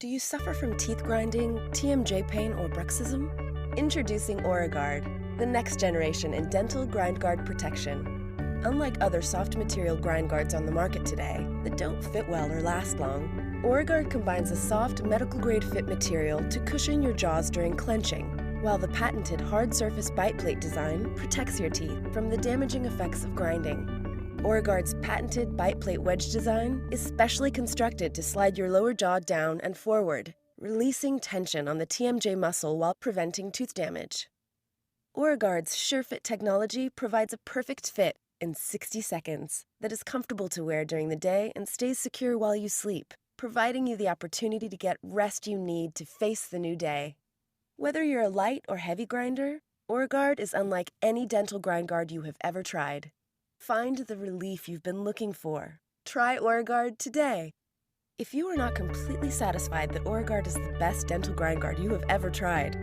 Do you suffer from teeth grinding, TMJ pain, or Bruxism? Introducing Ora-GUARD, the next generation in dental grind guard protection. Unlike other soft material grind guards on the market today that don't fit well or last long, Ora-GUARD combines a soft medical-grade fit material to cushion your jaws during clenching, while the patented hard surface bite plate design protects your teeth from the damaging effects of grinding. Ora-GUARD's patented bite plate wedge design is specially constructed to slide your lower jaw down and forward, releasing tension on the TMJ muscle while preventing tooth damage. Ora-GUARD's SureFit technology provides a perfect fit in 60 seconds that is comfortable to wear during the day and stays secure while you sleep, providing you the opportunity to get rest you need to face the new day. Whether you're a light or heavy grinder, Ora-GUARD is unlike any dental grind guard you have ever tried. Find the relief you've been looking for. Try Ora-GUARD today. If you are not completely satisfied that Ora-GUARD is the best dental grind guard you have ever tried,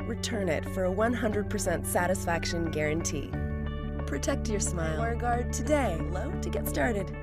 return it for a 100% satisfaction guarantee. Protect your smile. Ora-GUARD today. Low to get started.